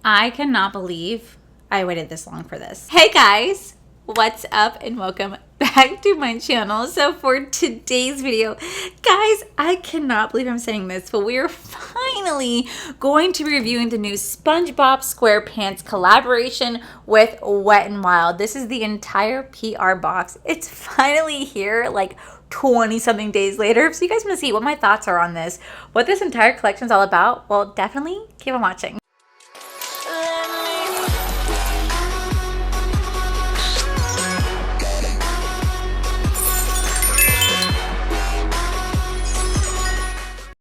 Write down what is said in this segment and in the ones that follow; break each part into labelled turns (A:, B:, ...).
A: I cannot believe I waited this long for this. Hey guys, what's up and welcome back to my channel. So for today's video, guys, I cannot believe I'm saying this, but we are finally going to be reviewing the new SpongeBob SquarePants collaboration with Wet n Wild. This is the entire PR box. It's finally here, like 20 something days later. So you guys want to see what my thoughts are on this, what this entire collection is all about, well, definitely keep on watching.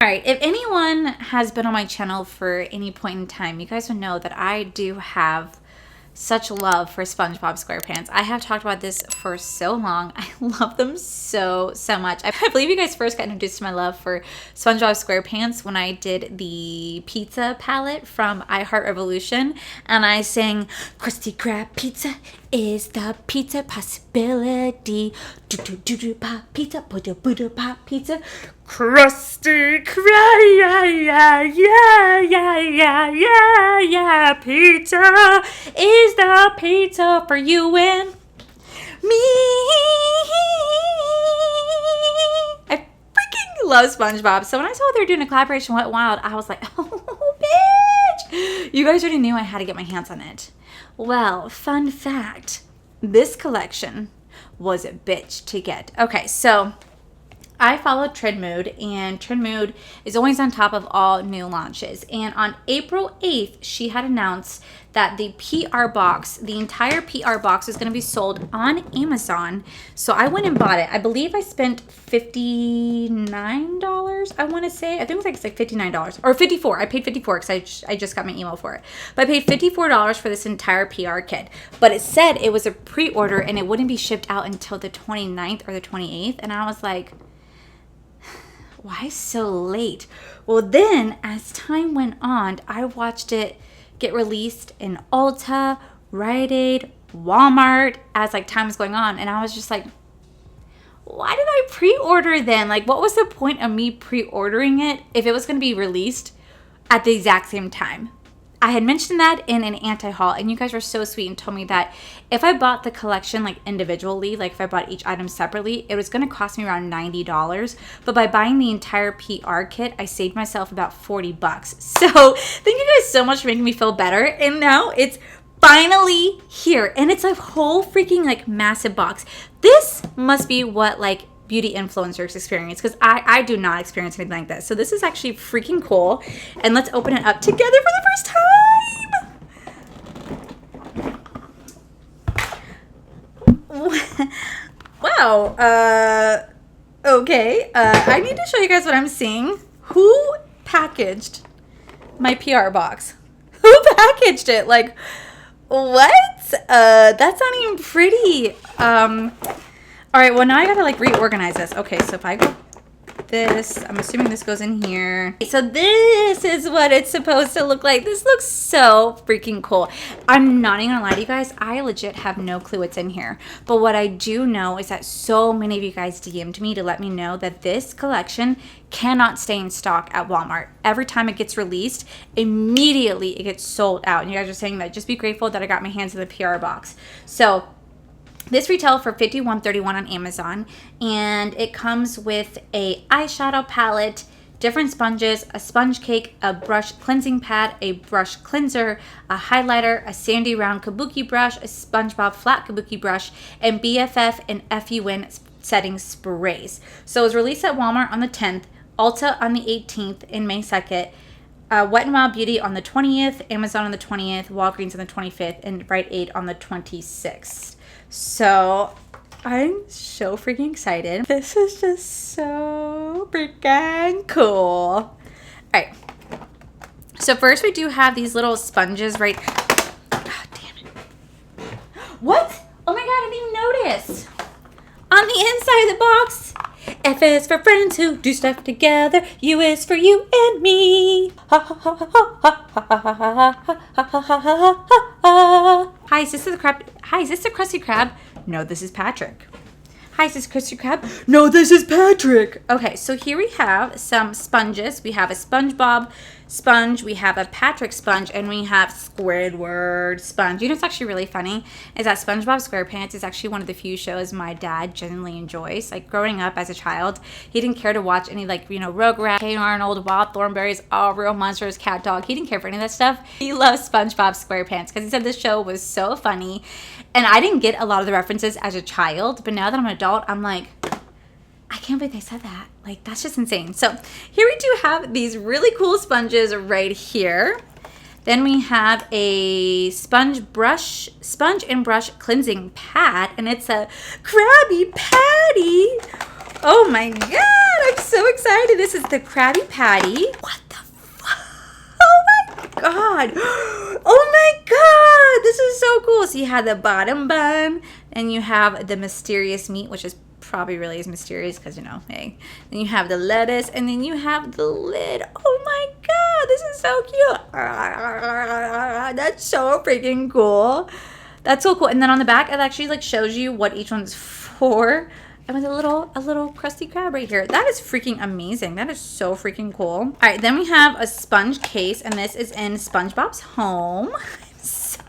A: All right, if anyone has been on my channel for any point in time, you guys will know that I do have such love for SpongeBob SquarePants. I have talked about this for so long. I love them so much. I believe you guys first got introduced to my love for SpongeBob SquarePants when I did the pizza palette from iHeart Revolution, and I sang Krusty Krab pizza is the pizza possibility. Do do do do pop pizza, put a pop pizza. Krusty Krab, yeah, pizza is the pizza for you and me. I freaking love SpongeBob. So when I saw they were doing a collaboration with Wet n Wild, I was like, oh, bitch. You guys already knew I had to get my hands on it. Well, fun fact, this collection was a bitch to get. Okay, so I follow Trendmood, and Trendmood is always on top of all new launches. And on April 8th, she had announced that the PR box, the entire PR box, is going to be sold on Amazon. So I went and bought it. I believe I spent $59, I want to say. I think it was like $59 or $54. I paid $54 because I just got my email for it. But I paid $54 for this entire PR kit. But it said it was a pre-order and it wouldn't be shipped out until the 29th or the 28th. And I was like, why so late? Well, then as time went on, I watched it get released in Ulta, Rite Aid, Walmart as like time was going on, and I was just like, why did I pre-order then? Like, what was the point of me pre-ordering it if it was going to be released at the exact same time? I had mentioned that in an anti-haul, and you guys were so sweet and told me that if I bought the collection like individually, like if I bought each item separately, it was going to cost me around $90. But by buying the entire PR kit, I saved myself about $40. So thank you guys so much for making me feel better. And now it's finally here, and it's a whole freaking like massive box. This must be what like beauty influencers experience, because I do not experience anything like this. So this is actually freaking cool, and let's open it up together for the first time. Wow. Okay. I need to show you guys what I'm seeing. Who packaged my PR box? Who packaged it? Like, what? That's not even pretty. All right, well, now I gotta like reorganize this. Okay, so if I go this, I'm assuming this goes in here. So this is what it's supposed to look like. This looks so freaking cool. I'm not even gonna lie to you guys, I legit have no clue what's in here. But what I do know is that so many of you guys DM'd me to let me know that this collection cannot stay in stock at Walmart. Every time it gets released, immediately it gets sold out. And you guys are saying that just be grateful that I got my hands on the PR box. So this retails for $51.31 on Amazon, and it comes with a eyeshadow palette, different sponges, a sponge cake, a brush cleansing pad, a brush cleanser, a highlighter, a sandy round kabuki brush, a SpongeBob flat kabuki brush, and BFF and FUN setting sprays. So it was released at Walmart on the 10th, Ulta on the 18th, and May 2nd. Wet n Wild Beauty on the 20th, Amazon on the 20th, Walgreens on the 25th, and Rite Aid on the 26th. So I'm so freaking excited. This is just so freaking cool. All right. So first we do have these little sponges right. God damn it. What? Oh my God, I didn't even notice. On the inside of the box, F is for friends who do stuff together. U is for you and me. Ha ha ha ha ha ha ha ha ha ha. Hi, is this the Krusty Krab? No, this is Patrick. Hi, is this Krusty Krab? No, this is Patrick. Okay, so here we have some sponges. We have a Spongebob sponge, we have a Patrick sponge, and we have Squidward sponge. You know what's actually really funny is that SpongeBob SquarePants is actually one of the few shows my dad genuinely enjoys. Like growing up as a child, he didn't care to watch any like, you know, Rugrats, Hey Arnold, Wild Thornberrys, All Real Monsters, Cat Dog. He didn't care for any of that stuff. He loves SpongeBob SquarePants because he said this show was so funny. And I didn't get a lot of the references as a child, but now that I'm an adult, I'm like, I can't believe they said that. Like, that's just insane. So here we do have these really cool sponges right here. Then we have a sponge and brush cleansing pad, and it's a Krabby Patty. Oh my God, I'm so excited. This is the Krabby Patty. What the fuck? Oh my God. Oh my God, this is so cool. So you have the bottom bun, and you have the mysterious meat, which is probably really is mysterious because, you know, hey. Then you have the lettuce, and then you have the lid. Oh my God, this is so cute. That's so freaking cool. That's so cool. And then on the back, it actually like shows you what each one's for. And with a little Krusty Krab right here. That is freaking amazing. That is so freaking cool. All right, then we have a sponge case, and this is in SpongeBob's home. I'm so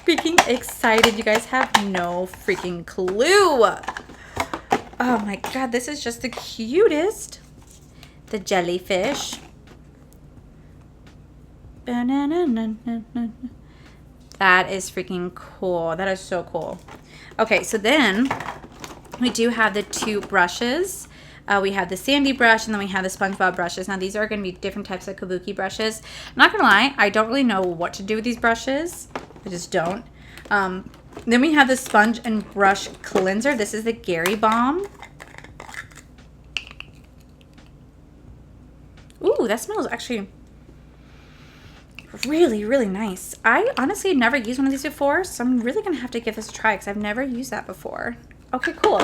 A: freaking excited. You guys have no freaking clue. Oh my God, this is just the cutest. The jellyfish. That is freaking cool. That is so cool. Okay, so then we do have the two brushes. We have the Sandy brush, and then we have the SpongeBob brushes. Now, these are going to be different types of kabuki brushes. I'm not going to lie, I don't really know what to do with these brushes. I just don't. Then we have the sponge and brush cleanser. This is the Gary Balm. Ooh, that smells actually really, really nice. I honestly had never used one of these before, so I'm really going to have to give this a try because I've never used that before. Okay, cool.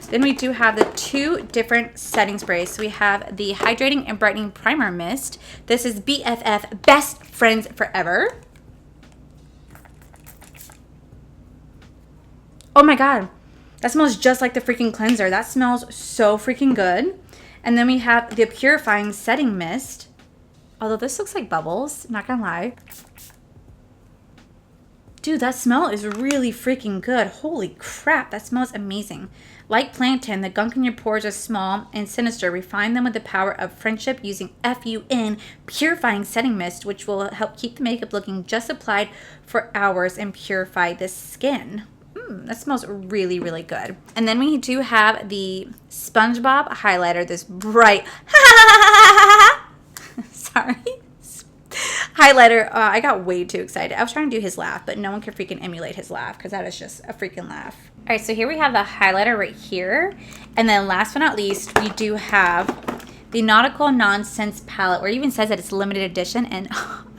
A: Then we do have the two different setting sprays. So we have the Hydrating and Brightening Primer Mist. This is BFF, Best Friends Forever. Oh my God, that smells just like the freaking cleanser. That smells so freaking good. And then we have the Purifying Setting Mist. Although this looks like bubbles, not gonna lie. Dude, that smell is really freaking good. Holy crap, that smells amazing. Like plankton, the gunk in your pores is small and sinister. Refine them with the power of friendship using FUN Purifying Setting Mist, which will help keep the makeup looking just applied for hours and purify the skin. That smells really, really good. And then we do have the SpongeBob highlighter, this bright, sorry, highlighter. I got way too excited. I was trying to do his laugh, but no one can freaking emulate his laugh because that is just a freaking laugh. All right, so here we have the highlighter right here. And then last but not least, we do have the Nautical Nonsense palette, where it even says that it's limited edition. And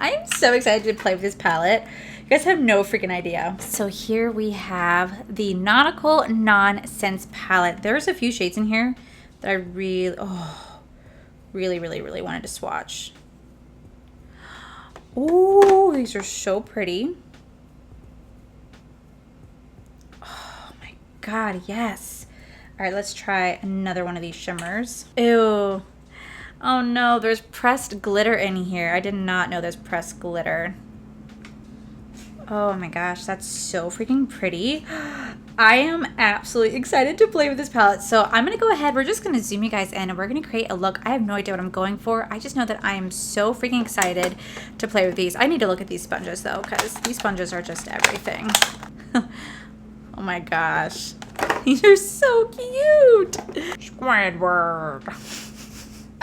A: I'm so excited to play with this palette. You guys have no freaking idea. So here we have the Nautical Nonsense palette. There's a few shades in here that I really wanted to swatch. Oh, these are so pretty. Oh my God, yes. All right, let's try another one of these shimmers. Ew. Oh no, there's pressed glitter in here. I did not know there's pressed glitter. Oh my gosh, that's so freaking pretty. I am absolutely excited to play with this palette. So I'm going to go ahead. We're just going to zoom you guys in and we're going to create a look. I have no idea what I'm going for. I just know that I am so freaking excited to play with these. I need to look at these sponges though, because these sponges are just everything. Oh my gosh. These are so cute. Squidward.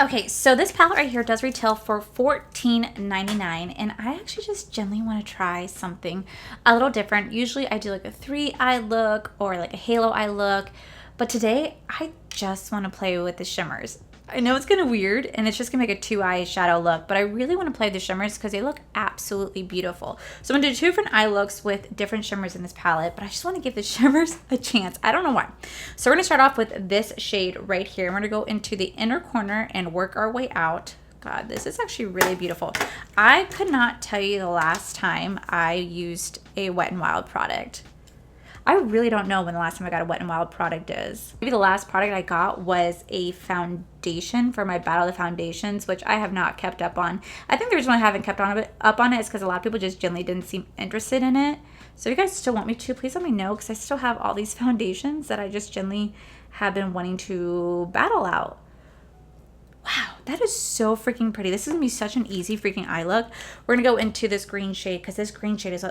A: Okay, so this palette right here does retail for $14.99, and I actually just genuinely want to try something a little different. Usually I do like a 3-eye look or like a halo eye look, but today I just want to play with the shimmers. I know it's kind of weird, and it's just going to make a 2-eye shadow look, but I really want to play with the shimmers because they look absolutely beautiful. So I'm going to do 2 different eye looks with different shimmers in this palette, but I just want to give the shimmers a chance. I don't know why. So we're going to start off with this shade right here. I'm going to go into the inner corner and work our way out. God, this is actually really beautiful. I could not tell you the last time I used a Wet n Wild product. I really don't know when the last time I got a Wet n Wild product is. Maybe the last product I got was a foundation for my Battle of the Foundations, which I have not kept up on. I think the reason why I haven't kept up on it is because a lot of people just generally didn't seem interested in it. So if you guys still want me to, please let me know, because I still have all these foundations that I just generally have been wanting to battle out. Wow, that is so freaking pretty. This is gonna be such an easy freaking eye look. We're gonna go into this green shade because this green shade is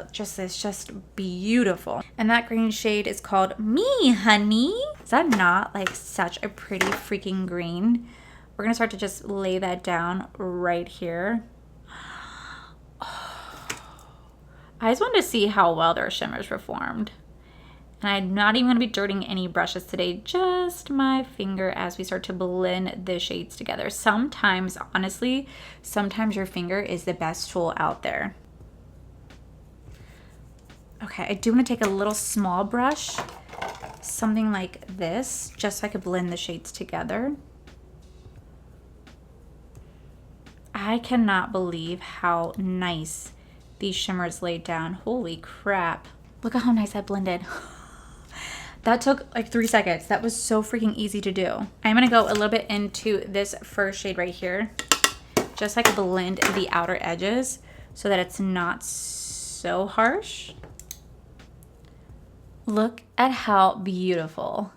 A: just beautiful. And that green shade is called Me Honey. Is that not like such a pretty freaking green? We're gonna start to just lay that down right here. I just wanted to see how well their shimmers performed. And I'm not even going to be dirtying any brushes today, just my finger as we start to blend the shades together. Sometimes, honestly, sometimes your finger is the best tool out there. Okay, I do want to take a little small brush, something like this, just so I could blend the shades together. I cannot believe how nice these shimmers laid down. Holy crap. Look at how nice that blended. That took like 3 seconds. That was so freaking easy to do. I'm gonna go a little bit into this first shade right here, just like blend the outer edges so that it's not so harsh. Look at how beautiful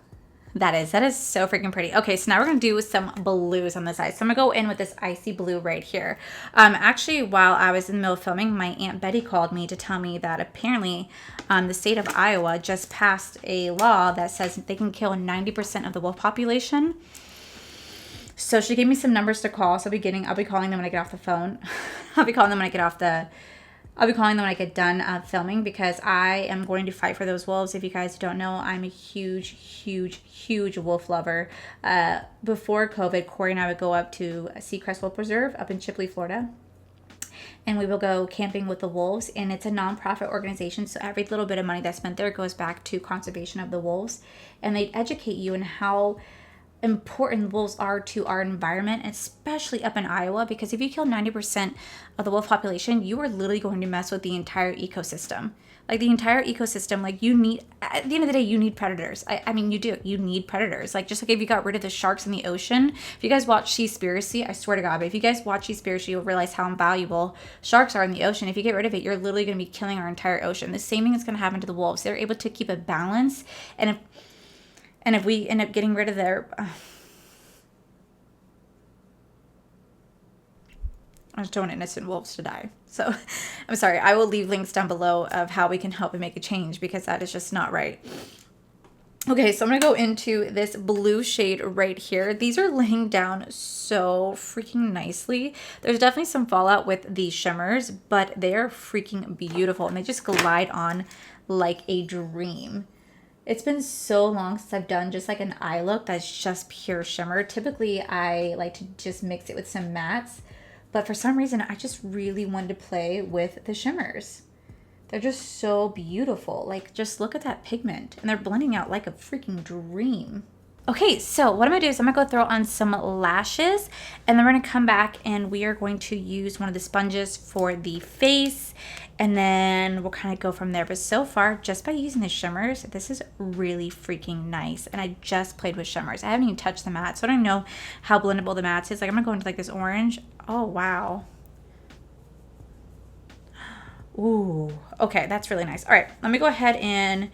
A: that is. That is so freaking pretty. Okay, so now we're gonna do some blues on the side. So I'm gonna go in with this icy blue right here. Actually, while I was in the middle of filming, my Aunt Betty called me to tell me that apparently the state of Iowa just passed a law that says they can kill 90% of the wolf population. So she gave me some numbers to call. So I'll be calling them when I get off the phone. I'll be calling them when I get done filming, because I am going to fight for those wolves. If you guys don't know, I'm a huge wolf lover. Before COVID, Corey and I would go up to Seacrest Wolf Preserve up in Chipley, Florida. And we will go camping with the wolves. And it's a nonprofit organization, so every little bit of money that's spent there goes back to conservation of the wolves. And they educate you in how important wolves are to our environment, especially up in Iowa, because if you kill 90% of the wolf population, you are literally going to mess with the entire ecosystem. Like the entire ecosystem, like you need, at the end of the day, you need predators. I mean, you need predators. Like just like if you got rid of the sharks in the ocean, if you guys watch Seaspiracy, I swear to God, but if you guys watch Seaspiracy, you'll realize how invaluable sharks are in the ocean. If you get rid of it, you're literally going to be killing our entire ocean. The same thing is going to happen to the wolves. They're able to keep a balance, and if we end up getting rid of their... I just don't want innocent wolves to die. So I'm sorry. I will leave links down below of how we can help and make a change, because that is just not right. Okay, so I'm going to go into this blue shade right here. These are laying down so freaking nicely. There's definitely some fallout with these shimmers, but they are freaking beautiful. And they just glide on like a dream. It's been so long since I've done just like an eye look that's just pure shimmer. Typically, I like to just mix it with some mattes. But for some reason, I just really wanted to play with the shimmers. They're just so beautiful. Like, just look at that pigment. And they're blending out like a freaking dream. Okay, so what I'm going to do is I'm going to go throw on some lashes. And then we're going to come back and we are going to use one of the sponges for the face. And then we'll kind of go from there. But so far, just by using the shimmers, this is really freaking nice. And I just played with shimmers. I haven't even touched the matte, so I don't know how blendable the matte is. Like, I'm going to go into like this orange. Oh, wow. Ooh, okay, that's really nice. All right, let me go ahead and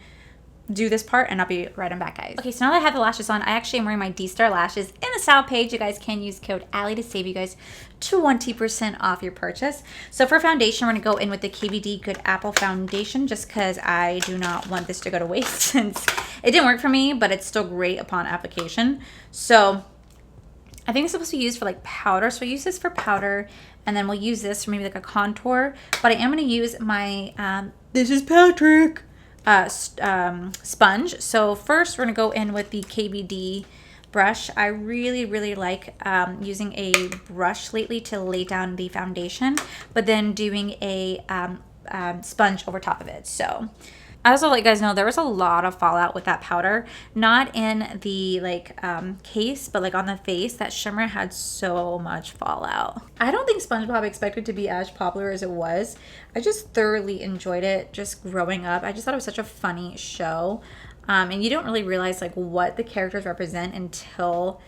A: do this part and I'll be right on back, guys. Okay, so now that I have the lashes on, I actually am wearing my D-Star lashes. In the style page, you guys can use code Allie to save you guys 20% off your purchase. So for foundation, we're gonna go in with the KVD Good Apple Foundation, just because I do not want this to go to waste since it didn't work for me, but it's still great upon application. So I think it's supposed to be used for like powder, so I use this for powder, and then we'll use this for maybe like a contour. But I am gonna use my, this is Patrick, sponge. So first we're gonna go in with the KVD brush. I really like using a brush lately to lay down the foundation, but then doing a sponge over top of it. So I also let you guys know there was a lot of fallout with that powder. Not in the like case, but like on the face. That shimmer had so much fallout. I don't think SpongeBob expected to be as popular as it was. I just thoroughly enjoyed it just growing up. I just thought it was such a funny show. And you don't really realize like what the characters represent until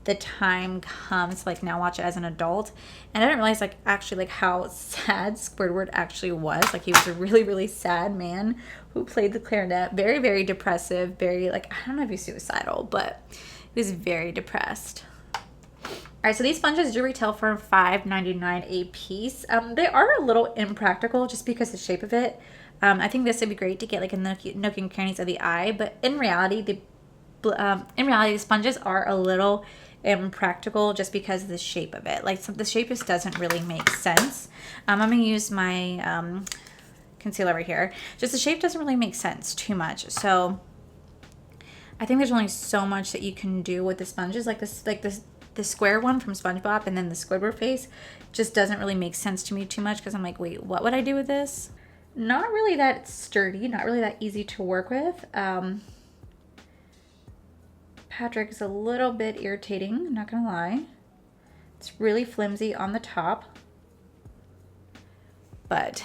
A: the time comes, like now watch it as an adult. And I didn't realize like actually like how sad Squidward actually was. Like he was a really, really sad man who played the clarinet. Very, very depressive, very like, I don't know if he's suicidal, but he was very depressed. All right, so these sponges do retail for $5.99 a piece. They are a little impractical just because of the shape of it. I think this would be great to get like in the nook and crannies of the eye, but in reality, the sponges are a little impractical just because of the shape of it. Like the shape just doesn't really make sense. I'm gonna use my concealer right here. Just the shape doesn't really make sense too much. So I think there's only so much that you can do with the sponges. Like the square one from SpongeBob and then the Squidward face just doesn't really make sense to me too much because I'm like, wait, what would I do with this? Not really that sturdy, not really that easy to work with. Patrick is a little bit irritating, I'm not gonna lie. It's really flimsy on the top, but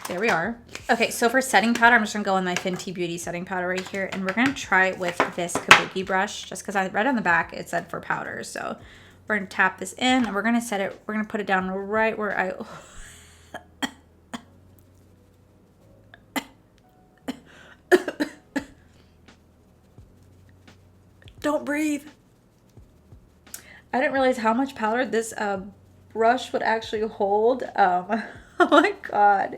A: there we are. Okay, so for setting powder, I'm just gonna go in my Fenty Beauty setting powder right here, and we're gonna try it with this kabuki brush, just because I read on the back it said for powder. So we're gonna tap this in, and we're gonna set it, we're gonna put it down right where I... Don't breathe. I didn't realize how much powder this brush would actually hold. Oh my god.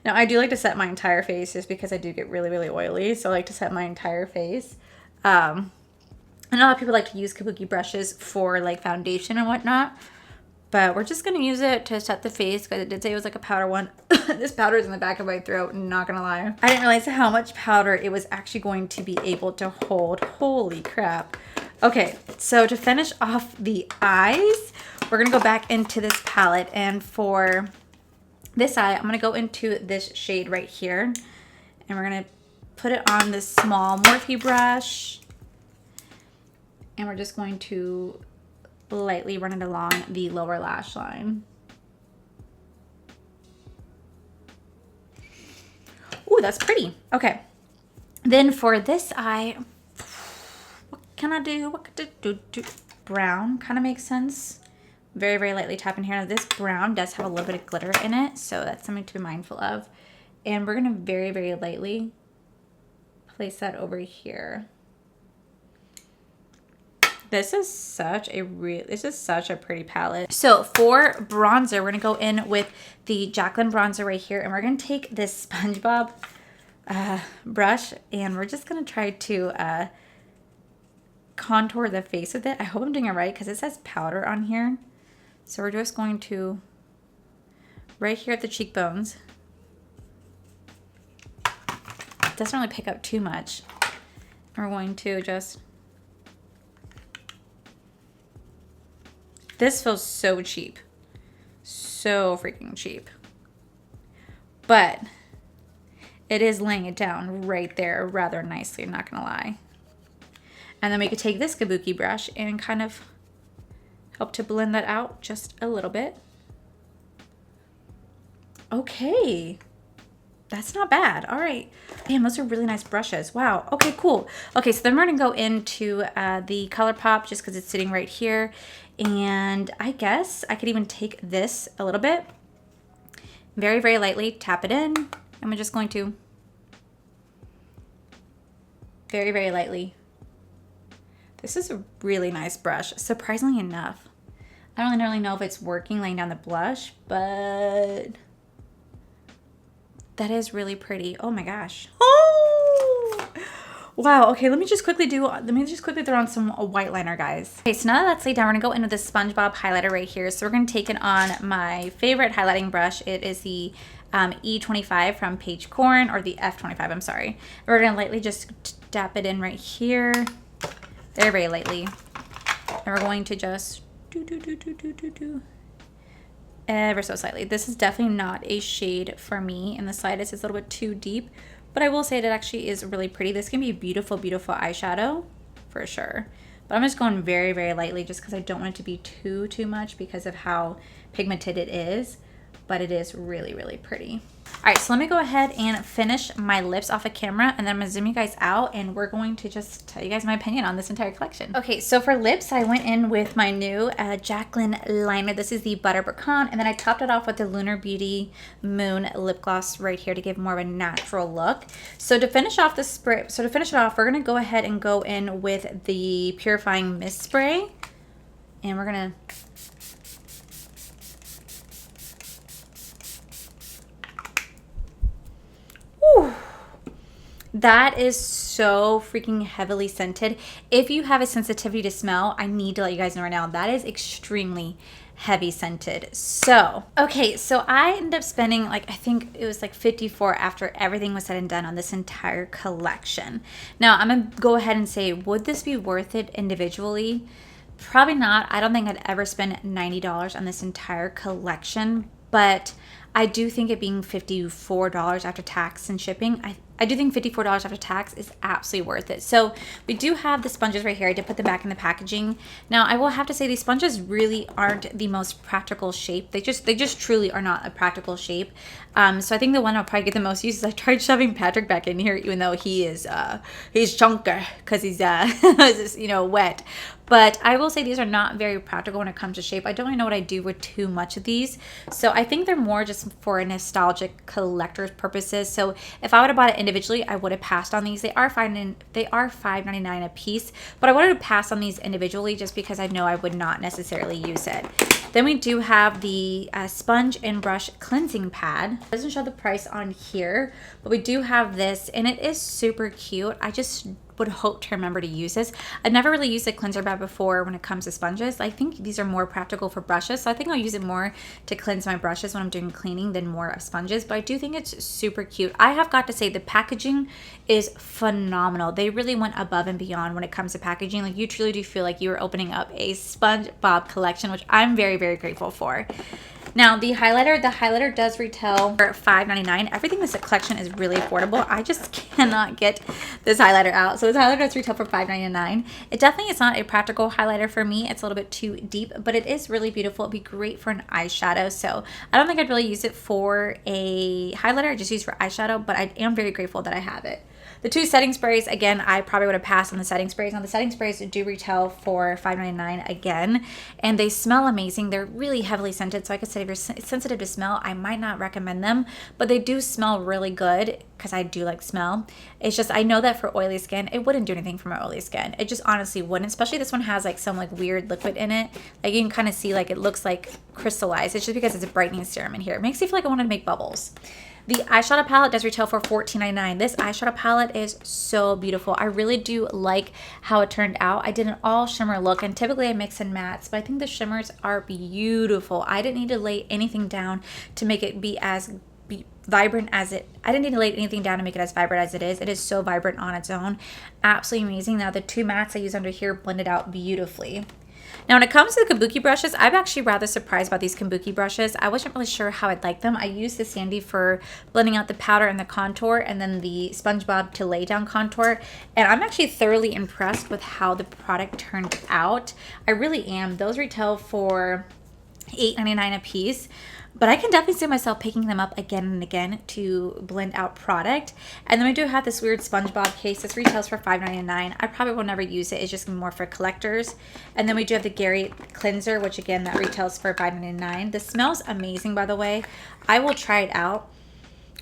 A: Now I do like to set my entire face just because I do get really, really oily. So I like to set my entire face. I know a lot of people like to use kabuki brushes for like foundation and whatnot. But we're just going to use it to set the face because it did say it was like a powder one. This powder is in the back of my throat, not going to lie. I didn't realize how much powder it was actually going to be able to hold. Holy crap. Okay, so to finish off the eyes, we're going to go back into this palette. And for this eye, I'm going to go into this shade right here. And we're going to put it on this small Morphe brush. And we're just going to lightly run it along the lower lash line. Ooh, that's pretty. Okay. Then for this eye, what can I do? What could I do? Brown kind of makes sense. Very, very lightly tap in here. Now this brown does have a little bit of glitter in it, so that's something to be mindful of. And we're gonna very, very lightly place that over here. This is such a pretty palette. So for bronzer, we're gonna go in with the Jacqueline bronzer right here, and we're gonna take this SpongeBob brush, and we're just gonna try to contour the face with it. I hope I'm doing it right because it says powder on here. So we're just going to, right here at the cheekbones. It doesn't really pick up too much. We're going to just... This feels so cheap. So freaking cheap. But it is laying it down right there rather nicely, I'm not gonna lie. And then we could take this kabuki brush and kind of help to blend that out just a little bit. Okay. That's not bad. All right. Damn, those are really nice brushes. Wow. Okay, cool. Okay, so then we're going to go into the ColourPop just because it's sitting right here. And I guess I could even take this a little bit. Very, very lightly tap it in. And we're just going to very, very lightly. This is a really nice brush, surprisingly enough. I don't really know if it's working laying down the blush, but... that is really pretty. Oh my gosh. Oh! Wow. Okay, let me just quickly throw on some white liner, guys. Okay, so now that that's laid down, we're gonna go into this SpongeBob highlighter right here. So we're gonna take it on my favorite highlighting brush. It is the E25 from Page Corn, or the F25, I'm sorry. We're gonna lightly just dab it in right here. Very, very lightly. And we're going to just do. Ever so slightly. This is definitely not a shade for me in the slightest. It's a little bit too deep but I will say it actually is really pretty. This can be a beautiful, beautiful eyeshadow for sure. But I'm just going very, very lightly just because I don't want it to be too much because of how pigmented it is. But it is really, really pretty. All right, so let me go ahead and finish my lips off of camera, and then I'm gonna zoom you guys out, and we're going to just tell you guys my opinion on this entire collection. Okay, so for lips, I went in with my new Jaclyn liner. This is the Butter Pecan, and then I topped it off with the Lunar Beauty Moon lip gloss right here to give more of a natural look. So to finish off the spray, we're gonna go ahead and go in with the Purifying Mist Spray, and we're gonna that is so freaking heavily scented. If you have a sensitivity to smell, I need to let you guys know right now, that is extremely heavy scented. So, okay, so I ended up spending like, I think it was like 54 after everything was said and done on this entire collection. Now, I'm gonna go ahead and say, would this be worth it individually? Probably not. I don't think I'd ever spend $90 on this entire collection, but I do think it being $54 after tax and shipping, I do think $54 after tax is absolutely worth it. So we do have the sponges right here. I did put them back in the packaging. Now I will have to say these sponges really aren't the most practical shape. They just truly are not a practical shape. So I think the one I'll probably get the most use is I tried shoving Patrick back in here, even though he is he's chunker because he's you know, wet. But I will say these are not very practical when it comes to shape. I don't really know what I do with too much of these. So I think they're more just for nostalgic collector's purposes. So if I would have bought it individually, I would have passed on these. They are $5.99 a piece, but I wanted to pass on these individually just because I know I would not necessarily use it. Then we do have the sponge and brush cleansing pad. It doesn't show the price on here, but we do have this, and it is super cute. I just would hope to remember to use this. I've never really used a cleanser pad before when it comes to sponges. I think these are more practical for brushes, so I think I'll use it more to cleanse my brushes when I'm doing cleaning than more of sponges, but I do think it's super cute. I have got to say the packaging is phenomenal. They really went above and beyond when it comes to packaging. Like, you truly do feel like you are opening up a Spongebob collection, which I'm very, very grateful for. Now, the highlighter does retail for $5.99. Everything in this collection is really affordable. I just cannot get this highlighter out. So this highlighter does retail for $5.99. It definitely is not a practical highlighter for me. It's a little bit too deep, but it is really beautiful. It'd be great for an eyeshadow. So I don't think I'd really use it for a highlighter. I just use it for eyeshadow, but I am very grateful that I have it. The two setting sprays, again, I probably would have passed on the setting sprays. Now, the setting sprays do retail for $5.99 again, and they smell amazing. They're really heavily scented, so like I said, if you're sensitive to smell, I might not recommend them, but they do smell really good because I do like smell. It's just, I know that for oily skin, it wouldn't do anything for my oily skin. It just honestly wouldn't, especially this one has like some like weird liquid in it. Like, you can kind of see like it looks like crystallized. It's just because it's a brightening serum in here. It makes me feel like I want to make bubbles. The eyeshadow palette does retail for $14.99. This eyeshadow palette is so beautiful. I really do like how it turned out. I did an all shimmer look, and typically I mix in mattes, but I think the shimmers are beautiful. I didn't need to lay anything down to make it be as vibrant as it. I didn't need to lay anything down to make it as vibrant as it is. It is so vibrant on its own. Absolutely amazing. Now, the two mattes I use under here blended out beautifully. Now, when it comes to the kabuki brushes, I'm actually rather surprised about these kabuki brushes. I wasn't really sure how I'd like them. I used the Sandy for blending out the powder and the contour, and then the Spongebob to lay down contour. And I'm actually thoroughly impressed with how the product turned out. I really am. Those retail for $8.99 a piece. But I can definitely see myself picking them up again and again to blend out product. And then we do have this weird Spongebob case. This retails for $5.99. I probably will never use it. It's just more for collectors. And then we do have the Gary cleanser, which again, that retails for $5.99. This smells amazing, by the way. I will try it out.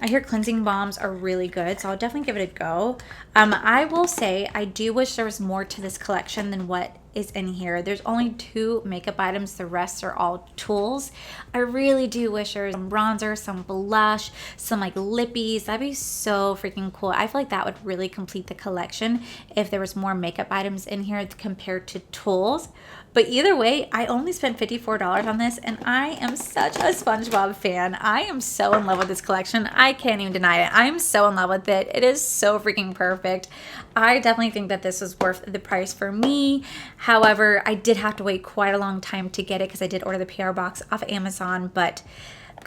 A: I hear cleansing balms are really good, so I'll definitely give it a go. I will say I do wish there was more to this collection than what is in here. There's only 2 makeup items. The rest are all tools. I really do wish there was some bronzer, some blush, some like lippies. That'd be so freaking cool. I feel like that would really complete the collection if there was more makeup items in here compared to tools. But either way, I only spent $54 on this, and I am such a Spongebob fan. I am so in love with this collection. I can't even deny it. I'm so in love with it. It is so freaking perfect. I definitely think that this was worth the price for me. However, I did have to wait quite a long time to get it because I did order the P.O Box off Amazon, but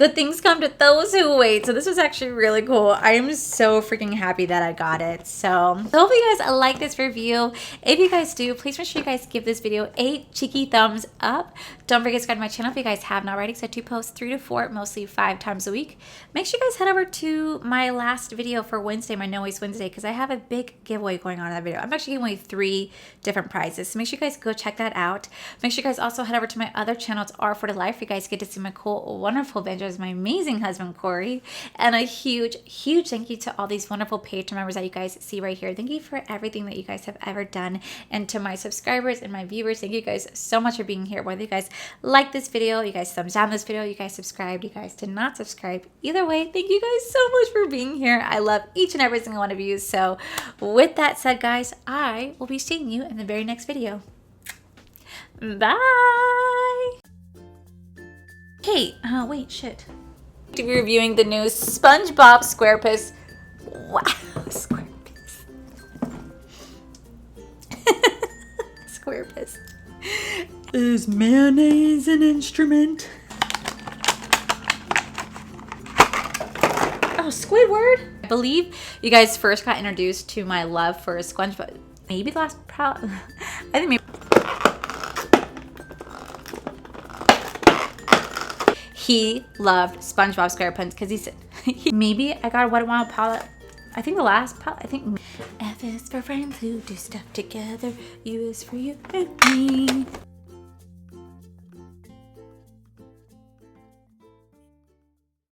A: Good things come to those who wait. So this was actually really cool. I am so freaking happy that I got it. So I hope you guys like this review. If you guys do, please make sure you guys give this video a cheeky thumbs up. Don't forget to subscribe to my channel if you guys haven't already, because I do post 3 to 4, mostly 5 times a week. Make sure you guys head over to my last video for Wednesday, my No Waste Wednesday, because I have a big giveaway going on in that video. I'm actually giving away 3 different prizes. So make sure you guys go check that out. Make sure you guys also head over to my other channel. It's R for the Life. You guys get to see my cool, wonderful adventures, my amazing husband, Corey. And a huge, huge thank you to all these wonderful Patreon members that you guys see right here. Thank you for everything that you guys have ever done. And to my subscribers and my viewers, thank you guys so much for being here. Whether you guys like this video, you guys thumbs down this video, you guys subscribed, you guys did not subscribe. Either way, thank you guys so much for being here. I love each and every single one of you. So with that said, guys, I will be seeing you in the very next video. Bye. Hey, wait, shit. To be reviewing the new Spongebob SquarePants. Wow, SquarePants. SquarePants. Is mayonnaise an instrument? Oh, Squidward. I believe you guys first got introduced to my love for SpongeBob. Maybe the last I think maybe. He loved SpongeBob SquarePants because he said, maybe I got a Wet n Wild palette. I think the last palette, F is for friends who do stuff together. U is for you and me.